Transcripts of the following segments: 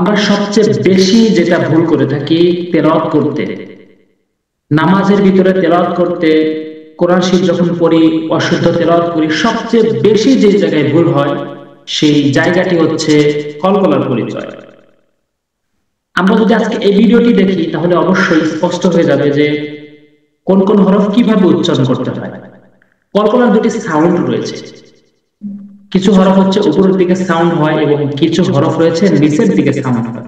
আমরা সবচেয়ে বেশি যেটা ভুল করে থাকি তেলাওয়াত করতে, নামাজের ভিতরে তেলাওয়াত করতে, কোরআন শরীফ যখন পড়ি, অশুদ্ধ তেলাওয়াত করি, সবচেয়ে বেশি যে জায়গায় ভুল হয় সেই জায়গাটি হচ্ছে কলকলার পরিচয়। আমরা যদি আজকে এই ভিডিওটি দেখি তাহলে অবশ্যই স্পষ্ট হয়ে যাবে যে কোন কোন হরফ কিভাবে উচ্চারণ করতে হয়। কলকলার দুটি সাউন্ড রয়েছে, কিছু হরফ হচ্ছে উপরের দিকে সাউন্ড হয় এবং কিছু হরফ রয়েছে নিচের দিকে সাউন্ড হয়।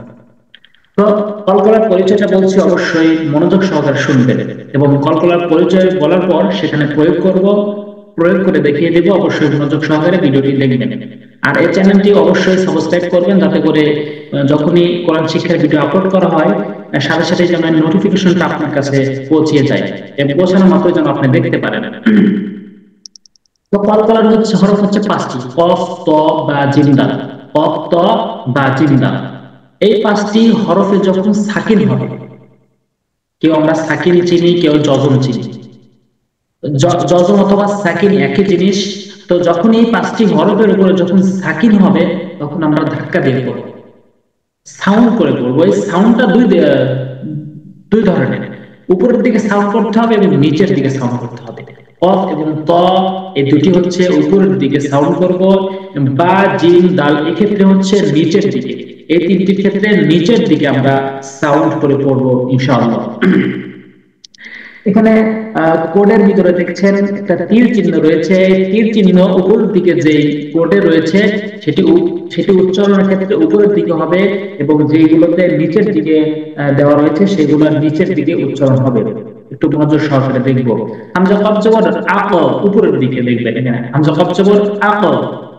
তো কলকলার পরিচয়টা বলছি, অবশ্যই মনোযোগ সহকারে শুনবেন এবং কলকলার পরিচয় বলার পর সেখানে প্রয়োগ করব, প্রয়োগ করে দেখিয়ে দেব। অবশ্যই মনোযোগ সহকারে ভিডিওটি দেখবেন। আর এই চ্যানেলটি অবশ্যই সাবস্ক্রাইব করবেন, যাতে করে যখনই কোরআন শিক্ষার ভিডিও আপলোড করা হয় সাথে সাথে যেন নোটিফিকেশনটা আপনার কাছে পৌঁছে যায় এবং পৌঁছানো মাত্রই যেন আপনি দেখতে পারেন। তো কলকলার হচ্ছে হরফ হচ্ছে পাঁচটি, কফ, ত, বা, জিম, দাল। কফ, ত, বা, জিম, দাল, এই পাঁচটি হরফে যখন সাকিন হবে, কেউ আমরা সাকিন চিনি, কেউ যজম চিনি, যজম অথবা সাকিন একই জিনিস। তো যখন এই পাঁচটি হরফের উপরে যখন সাকিন হবে তখন আমরা ধাক্কা দিয়ে পড়ব, সাউন্ড করে পড়বো। এই সাউন্ডটা দুই ধরনের, উপরের দিকে সাউন্ড করতে হবে এবং নিচের দিকে সাউন্ড করতে হবে। কফ এবং ত এই দুটি হচ্ছে উপরের দিকে সাউন্ড করব, বা, জিম, দাল এক্ষেত্রে হচ্ছে নিচের দিকে। এই তিনটির ক্ষেত্রে নিচের দিকে আমরা সাউন্ড করে পড়বো ইনশাআল্লাহ। এখানে কোডের ভিতরে দেখছেন একটা তীর চিহ্ন রয়েছে। তীর চিহ্ন উপরের দিকে যে কোডে রয়েছে সেটি উচ্চারণের ক্ষেত্রে উপরের দিকে হবে এবং যেগুলোতে নিচের দিকে দেওয়া রয়েছে সেগুলো নিচের দিকে উচ্চারণ হবে। একটু মনোযোগ সহকারে দেখবো। হামজা কফ জবর আক উপরের দিকে দেখবেন, এখানে হামজা কফ জবর আক,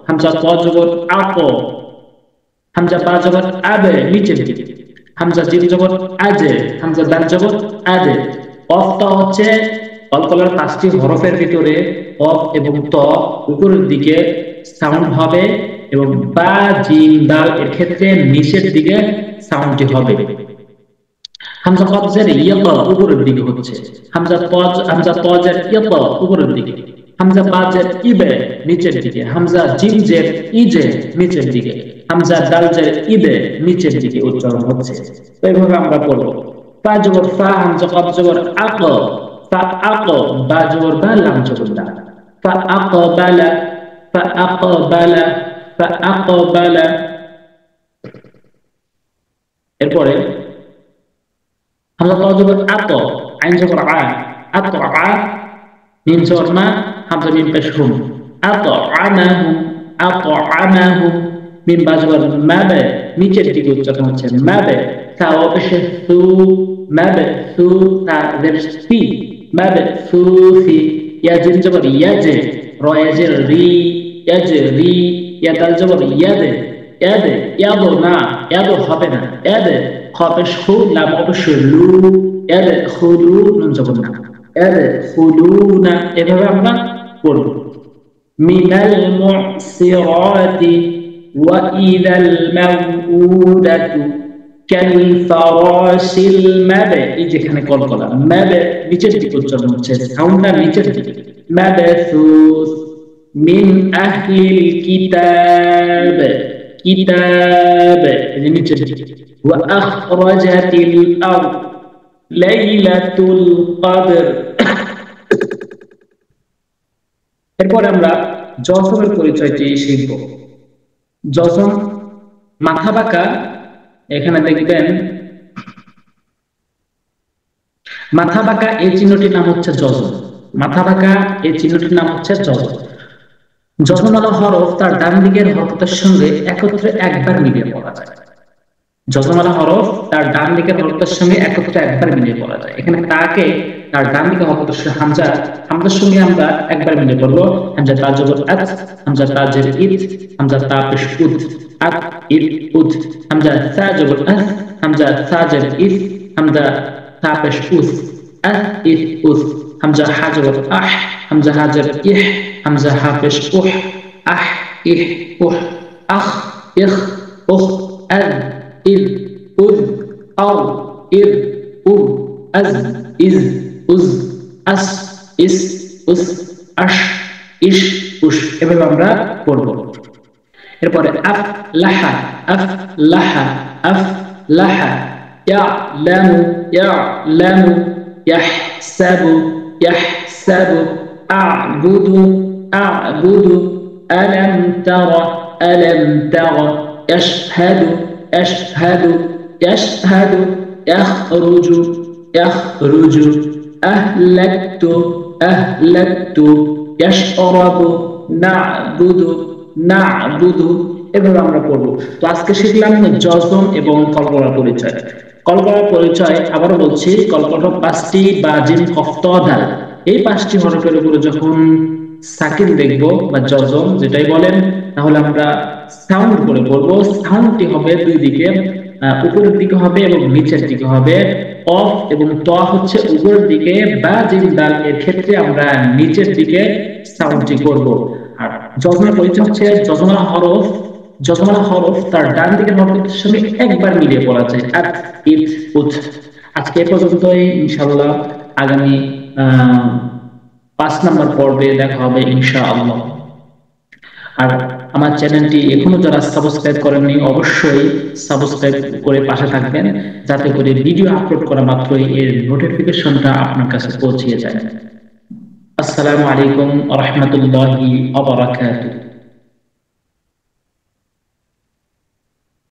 হামজা ত জবর আক, হামজা বা জবর আবে নিচের দিকে, হামজা জিম জবর আজে, হামজা দাল জবর আদে। কফ ত হচ্ছে কলকলার পাঁচটি হরফের ভিতরে কফ এবং ত উপরের দিকে সাউন্ড হবে এবং বা, জিম, দাল এর ক্ষেত্রে নিচের দিকে সাউন্ডটি হবে। হামজা কফ জের ইয়াক উপরের দিকে হচ্ছে, হামজা তজের ইয়াক উপরের দিকে, হামজা বা জের ইবে নিচের দিকে, হামজা জিম জের ইজে নিচের দিকে, হামজা দাল জের ইবে নিচের দিকে উচ্চারণ হচ্ছে। তো এইভাবে আমরা পড়ব। ফা জবর ফা, হামজা কফ জবর আক, ফা আক, বা জবর বা, লাম জবর লা, ফা আকবালা, ফা আকবালা, ফা আকবালা। এরপরে হামজা ত জবর আত, আইন জবর আ, আত আ, মিম জবর মা, হামজা মিম পেশ হুম, আত আমাহুম, আত আমাহুম, মিম বা জবর মাবে নিচের দিকে উচ্চারণ হচ্ছে মাবে, তা ও পেশ সু, মাবে সু, তা জের সি, মাবে সু সি, ইয়া জিম জবর ইয়াজে, র ইয়াজের রি, ইয়াজে রি, ইয়া দাল জবর ইয়াদে, ইয়াদে, ইয়াদো না, ইয়াদো হবে না, ইয়াদে, খ পেশ হু, লাম অবশ্যই লু, ইয়াদে খুলু, নুন জবর না, ইয়াদে খুলুনা। এভাবে আমরা পড়ব। মিনাল মুসিরাতি ওয়া ইদাল মাউউদাতু কাল ফারাশিল মাবে, এই যেখানে কলকলা মাবে নিচের দিকে উচ্চারণ হচ্ছে, সাউন্ডটা নিচের দিকে। মাবাসুস মিন আহলিল কিতাব, কিতাব এই নিচের দিকে। ওয়া আখরাজাতিল আরদ লাইলাতুল কদর। এরপর আমরা জজমের পরিচয়টি শিখব। জজম মাথা বাঁকা, এখানে দেখবেন মাথা বাঁকা এই চিহ্নটির নাম হচ্ছে জজম। মাথা বাঁকা এই চিহ্নটির নাম হচ্ছে জজম। জজমওয়ালা হরফ তার ডান দিকের হরফের সঙ্গে একত্রে একবার মিলিয়ে পড়া যায়। যজমালা হরফ তার ডান দিকের হরফের সঙ্গে একত্রে একবার মিলিয়ে পড়া যায়। এখানে তাকে তার ডান দিকের হরফের সঙ্গে হামজার সঙ্গে আমরা একবার মিলিয়ে পড়বো। হামজা তা জবর আত, হামজা তা জের ইত, হামজা তা পেশ উদ, আত ইত উদ, হামজা তা জবর আত, হামজা তা জের ইত, হামজা তা পেশ উদ, আত ইত উদ, হামজা হা জবর আহ, হামজা হা জের ইহ, হামজা হা পেশ উহ, আহ ইহ উহ, আখ ইখ উখ, আদ إذ أذ أو إذ أذ أز إذ أز أس إس أس أش إش উশ, এভাবে আমরা পড়ব। এরপরে আফ লাহা, আফ লাহা, আফলাহা ইয়ালামু ইয়ালামু ইয়াহসাবু ইয়াহসাবু আ'বুদু আ'বুদু আলাম তারা আলাম তারা ইয়াশহাদু ইয়াশহাদু ইয়াশহাদু ইয়াখরুজু ইয়াখরুজু আহলাকতু আহলাকতু ইয়াশরাবু না'বুদু না'বুদু। এভাবে আমরা পড়বো। তো আজকে শিখলাম জজম এবং কলকলা পরিচয়। কলকলা পরিচয় আবারও বলছি, কলকলা পাঁচটি বা জিম কফ ত দাল, এই পাঁচটি হরফের উপরে যখন সাকিন দেখবো বা জজম যেটাই বলেন, তাহলে আমরা সাউন্ড করে পড়বো। সাউন্ডটি হবে দুই দিকে, উপরের দিকে হবে এবং নিচের দিকে হবে। অফ এবং ত হচ্ছে উপরের দিকে, বা জিম দাল এর ক্ষেত্রে আমরা নিচের দিকে সাউন্ডটি করব। আর জজমের পরিচয় হচ্ছে জজমালা হরফ, জজমালা হরফ তার ডান দিকের হরফের সঙ্গে একবার মিলিয়ে পড়া যায়। আত ইত উত। আজকে এ পর্যন্তই, ইনশাআল্লাহ আগামী 5 নম্বর পর্বে দেখা হবে ইনশাআল্লাহ। আর আমার চ্যানেলটি এখনো যারা সাবস্ক্রাইব করেননি, অবশ্যই সাবস্ক্রাইব করে পাশে থাকবেন, যাতে করে ভিডিও আপলোড করা মাত্রই এর নোটিফিকেশনটা আপনার কাছে পৌঁছে যায়। আসসালামু আলাইকুম ওয়া রাহমাতুল্লাহি ওয়া বারাকাতুহু।